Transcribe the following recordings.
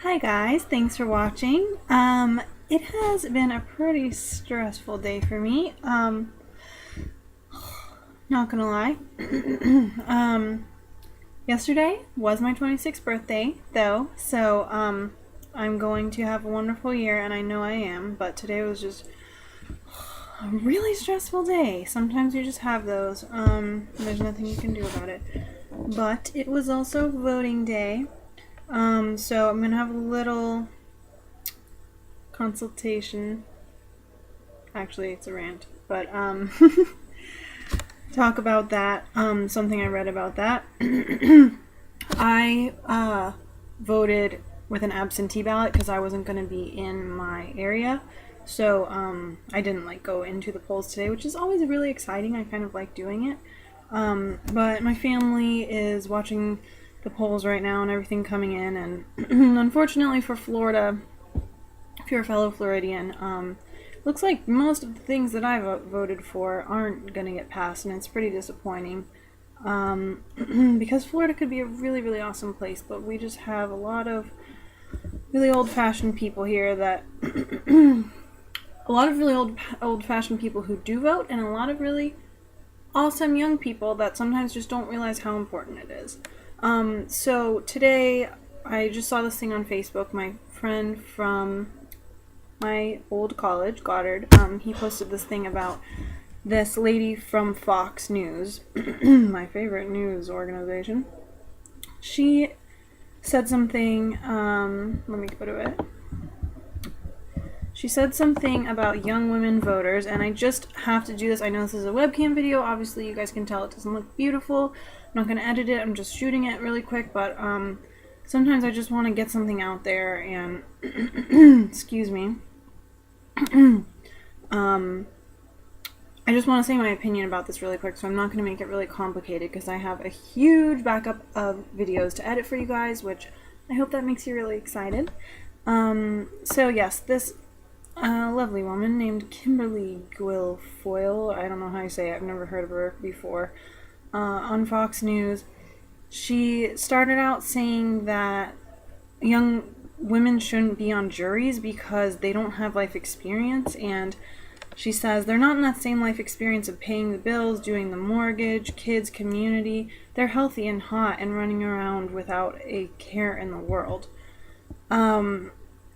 Hi guys, thanks for watching. It has been a pretty stressful day for me. Not gonna lie. Yesterday was my 26th birthday though, so I'm going to have a wonderful year, and I know I am, but today was just a really stressful day. Sometimes you just have those. There's nothing you can do about it. But it was also voting day. So I'm gonna have a little consultation. Actually, it's a rant, but talk about that. Something I read about that. I voted with an absentee ballot because I wasn't gonna be in my area, so I didn't go into the polls today, which is always really exciting. I kind of like doing it. But my family is watching the polls right now and everything coming in, and unfortunately for Florida, if you're a fellow Floridian, looks like most of the things that I voted for aren't going to get passed, and it's pretty disappointing, because Florida could be a really, really awesome place, but we just have a lot of really old-fashioned people here that a lot of really old-fashioned people who do vote, and a lot of really awesome young people that sometimes just don't realize how important it is. So today I just saw this thing on Facebook. My friend from my old college, Goddard, he posted this thing about this lady from Fox News, my favorite news organization. She said something, let me go to it. She said something about young women voters, and I just have to do this. I know this is a webcam video. Obviously, you guys can tell it doesn't look beautiful. I'm not going to edit it. I'm just shooting it really quick, but sometimes I just want to get something out there, and excuse me. I just want to say my opinion about this really quick, so I'm not going to make it really complicated because I have a huge backup of videos to edit for you guys, which I hope that makes you really excited. So yes, this lovely woman named Kimberly Guilfoyle, I don't know how you say it, I've never heard of her before, on Fox News, she started out saying that young women shouldn't be on juries because they don't have life experience, and she says they're not in that same life experience of paying the bills, doing the mortgage, kids, community. They're healthy and hot and running around without a care in the world.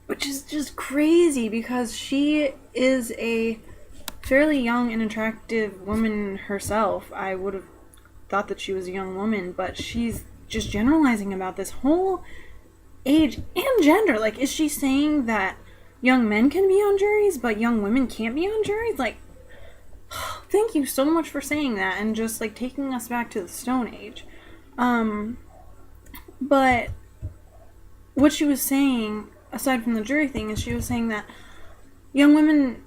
Which is just crazy because she is a fairly young and attractive woman herself. I would have thought that she was a young woman, but she's just generalizing about this whole age and gender. Is she saying that young men can be on juries, but young women can't be on juries? Thank you so much for saying that and just, taking us back to the Stone Age. But what she was saying, aside from the jury thing, is she was saying that young women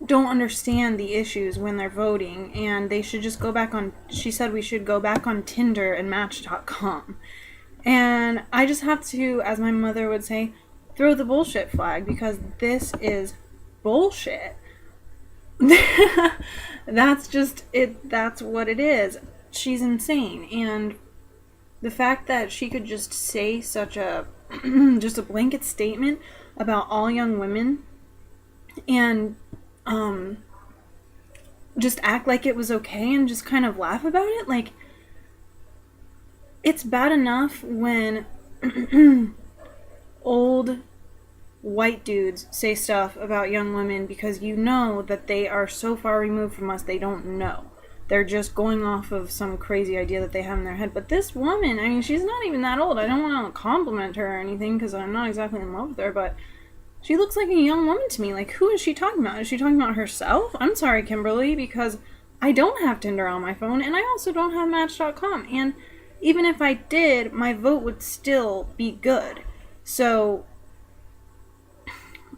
don't understand the issues when they're voting, and they should just go back on, she said we should go back on Tinder and Match.com. And I just have to, as my mother would say, throw the bullshit flag, because this is bullshit. That's just it. That's what it is. She's insane. And the fact that she could just say such a just a blanket statement about all young women and just act like it was okay and just kind of laugh about it, it's bad enough when old white dudes say stuff about young women because you know that they are so far removed from us they don't know. They're just going off of some crazy idea that they have in their head. But this woman, I mean, she's not even that old. I don't want to compliment her or anything because I'm not exactly in love with her, but she looks like a young woman to me. Who is she talking about? Is she talking about herself? I'm sorry, Kimberly, because I don't have Tinder on my phone, and I also don't have Match.com. And even if I did, my vote would still be good. So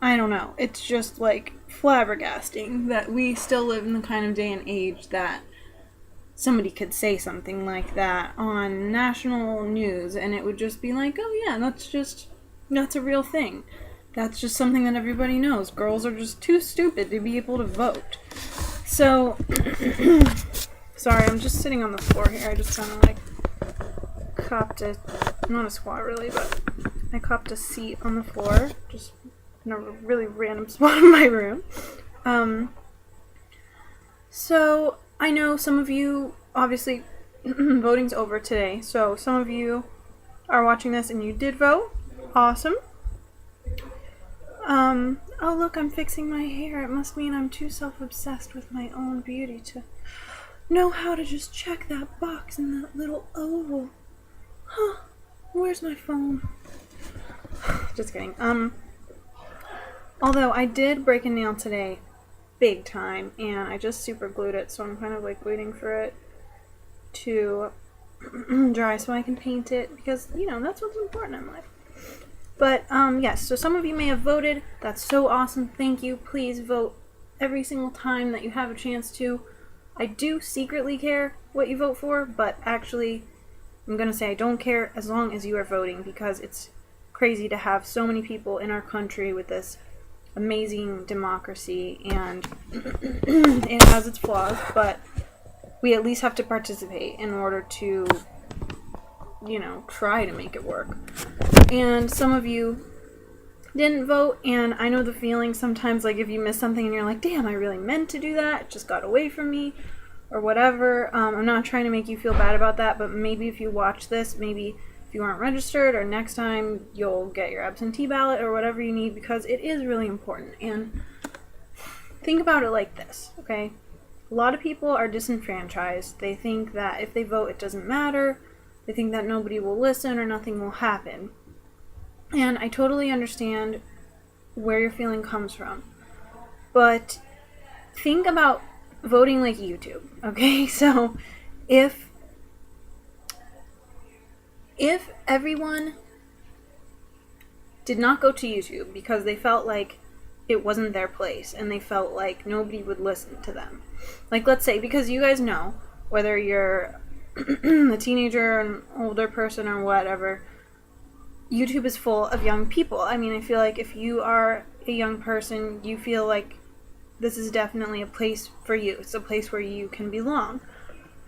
I don't know. It's just flabbergasting that we still live in the kind of day and age that somebody could say something like that on national news and it would just be oh yeah, that's a real thing. That's just something that everybody knows. Girls are just too stupid to be able to vote. So, sorry, I'm just sitting on the floor here. I just kind of copped it. Not a squat really, but I copped a seat on the floor, just in a really random spot in my room. So I know some of you, obviously, voting's over today, so some of you are watching this and you did vote. Awesome. Oh look, I'm fixing my hair. It must mean I'm too self-obsessed with my own beauty to know how to just check that box in that little oval. Huh. Where's my phone? Just kidding. Although I did break a nail today, big time, and I just super glued it, so I'm kind of like waiting for it to dry so I can paint it, because, you know, that's what's important in life. But, yes, so some of you may have voted. That's so awesome. Thank you. Please vote every single time that you have a chance to. I do secretly care what you vote for, but actually, I'm going to say I don't care as long as you are voting, because it's crazy to have so many people in our country with this amazing democracy, and it has its flaws, but we at least have to participate in order to, you know, try to make it work. And some of you didn't vote, and I know the feeling sometimes, like if you miss something and you're like, damn, I really meant to do that, it just got away from me, or whatever. I'm not trying to make you feel bad about that, but maybe if you watch this, maybe if you aren't registered, or next time you'll get your absentee ballot or whatever you need, because it is really important. And think about it like this, okay? A lot of people are disenfranchised. They think that if they vote, it doesn't matter. They think that nobody will listen or nothing will happen. And I totally understand where your feeling comes from. But think about voting like YouTube, okay? So if everyone did not go to YouTube because they felt like it wasn't their place and they felt like nobody would listen to them. Like, let's say, because you guys know, whether you're a teenager, an older person, or whatever, YouTube is full of young people. I mean, I feel like if you are a young person, you feel like this is definitely a place for you. It's a place where you can belong,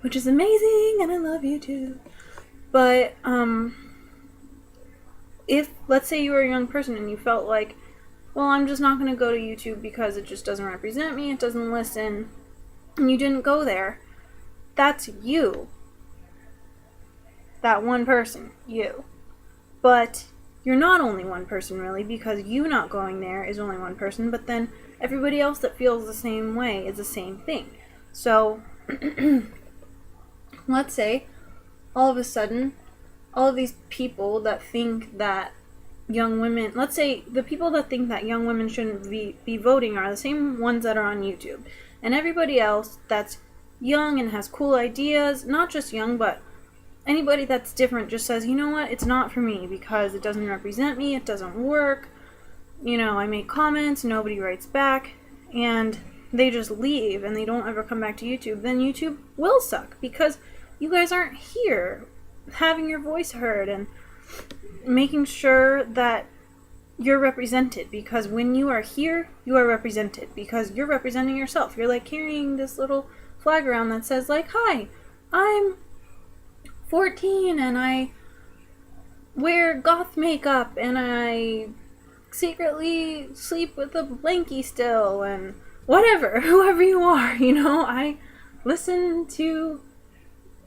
which is amazing, and I love YouTube. But, if, let's say you were a young person and you felt like, well, I'm just not going to go to YouTube because it just doesn't represent me, it doesn't listen, and you didn't go there, that's you. That one person, you. But you're not only one person, really, because you not going there is only one person, but then everybody else that feels the same way is the same thing. So, let's say, all of a sudden, all of these people that think that young women, let's say the people that think that young women shouldn't be voting are the same ones that are on YouTube. And everybody else that's young and has cool ideas, not just young, but anybody that's different, just says, you know what, it's not for me because it doesn't represent me, it doesn't work, you know, I make comments, nobody writes back, and they just leave and they don't ever come back to YouTube, then YouTube will suck because you guys aren't here having your voice heard and making sure that you're represented, because when you are here, you are represented because you're representing yourself. You're like carrying this little flag around that says like, hi, I'm 14 and I wear goth makeup and I secretly sleep with a blankie still and whatever, whoever you are, you know, I listen to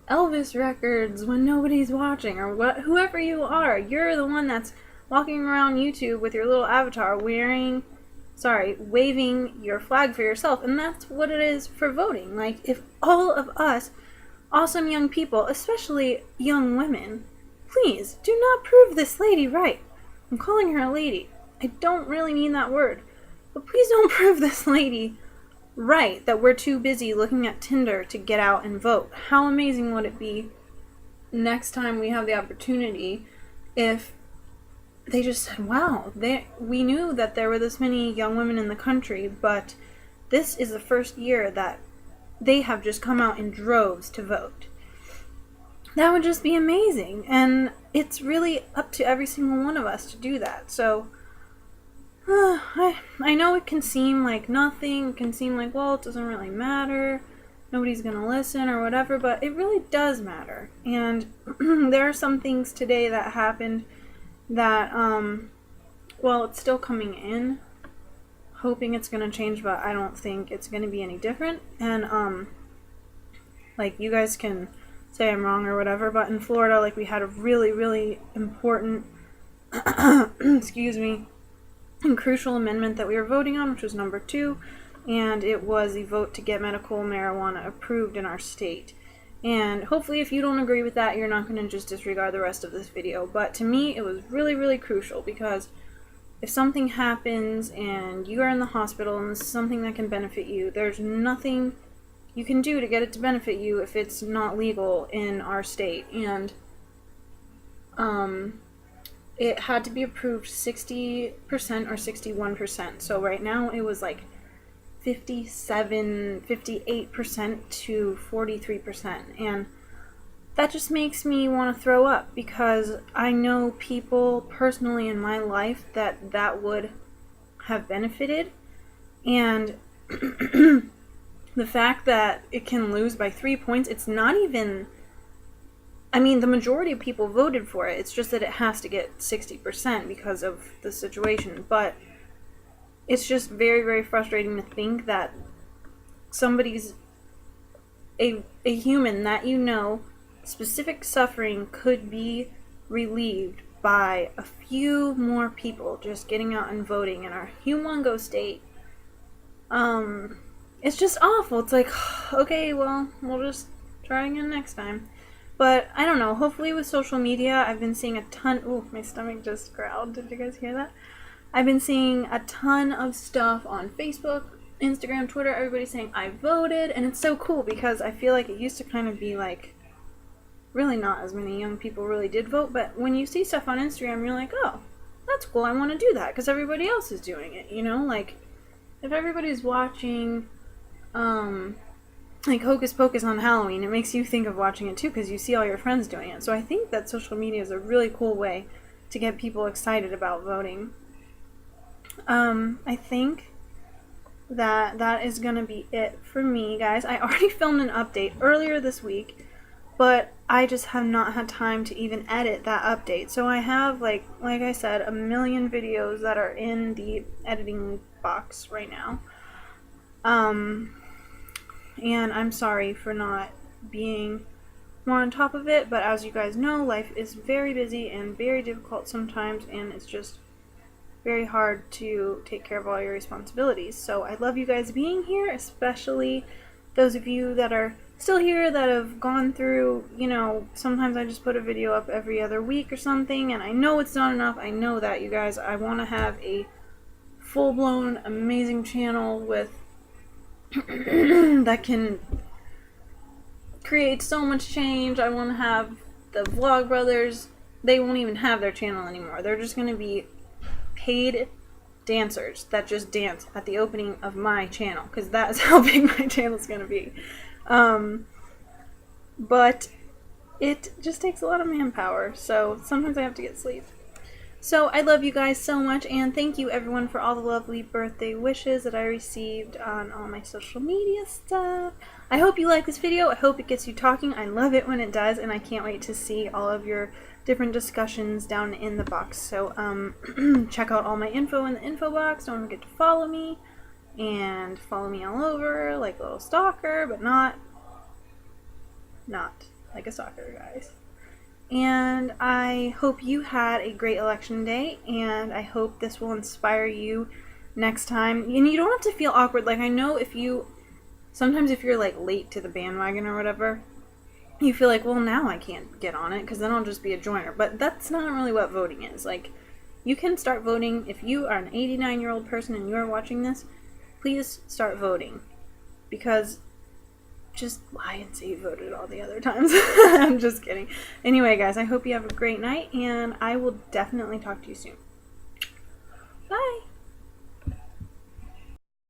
Elvis records when nobody's watching, or whoever you are, you're the one that's walking around YouTube with your little avatar waving your flag for yourself, and that's what it is for voting. Like, if all of us awesome young people, especially young women, please do not prove this lady right. I'm calling her a lady. I don't really mean that word, but please don't prove this lady right that we're too busy looking at Tinder to get out and vote. How amazing would it be next time we have the opportunity if they just said, wow, we knew that there were this many young women in the country, but this is the first year that they have just come out in droves to vote. That would just be amazing, and it's really up to every single one of us to do that. So I know it can seem like nothing, it can seem like, well, it doesn't really matter, nobody's gonna listen or whatever, but it really does matter. And there are some things today that happened that, well, it's still coming in. Hoping it's going to change, but I don't think it's going to be any different. And, like, you guys can say I'm wrong or whatever, but in Florida, like, we had a really, really important, excuse me, and crucial amendment that we were voting on, which was number 2, and it was a vote to get medical marijuana approved in our state. And hopefully if you don't agree with that, you're not going to just disregard the rest of this video. But to me, it was really, really crucial, because if something happens and you are in the hospital and this is something that can benefit you, there's nothing you can do to get it to benefit you if it's not legal in our state. And it had to be approved 60% or 61%. So right now it was like 58% to 43%. And that just makes me want to throw up, because I know people personally in my life that would have benefited. And the fact that it can lose by 3 points, it's not even, I mean, the majority of people voted for it. It's just that it has to get 60% because of the situation. But it's just very, very frustrating to think that somebody's, a human that you know, specific suffering could be relieved by a few more people just getting out and voting in our humongous state. It's just awful. It's like, okay, well, we'll just try again next time. But I don't know, hopefully with social media, I've been seeing a ton, ooh, my stomach just growled, did you guys hear that? I've been seeing a ton of stuff on Facebook, Instagram, Twitter, everybody's saying I voted, and it's so cool, because I feel like it used to kind of be like, really not as many young people really did vote, but when you see stuff on Instagram, you're like, oh, that's cool, I want to do that, because everybody else is doing it, you know? Like, if everybody's watching, like Hocus Pocus on Halloween, it makes you think of watching it too, because you see all your friends doing it. So I think that social media is a really cool way to get people excited about voting. I think that is going to be it for me, guys. I already filmed an update earlier this week, but I just have not had time to even edit that update. So I have, like I said, a million videos that are in the editing box right now. And I'm sorry for not being more on top of it, but as you guys know, life is very busy and very difficult sometimes, and it's just very hard to take care of all your responsibilities. So I love you guys being here, especially those of you that are still here that have gone through, you know, sometimes I just put a video up every other week or something, and I know it's not enough. I know that, you guys. I want to have a full-blown amazing channel with that can create so much change. I want to have the Vlog Brothers. They won't even have their channel anymore. They're just going to be paid dancers that just dance at the opening of my channel, because that is how big my channel is going to be. But it just takes a lot of manpower, so sometimes I have to get sleep. So I love you guys so much, and thank you everyone for all the lovely birthday wishes that I received on all my social media stuff. I hope you like this video. I hope it gets you talking. I love it when it does, and I can't wait to see all of your different discussions down in the box. So check out all my info in the info box. Don't forget to follow me, and follow me all over like a little stalker, but not like a stalker, guys. And I hope you had a great election day, and I hope this will inspire you next time. And you don't have to feel awkward. Like, I know sometimes if you're like late to the bandwagon or whatever, you feel like, well, now I can't get on it because then I'll just be a joiner. But that's not really what voting is. Like, you can start voting. If you are an 89-year-old person and you are watching this, please start voting, because just lie and say you voted all the other times. I'm just kidding. Anyway, guys, I hope you have a great night, and I will definitely talk to you soon.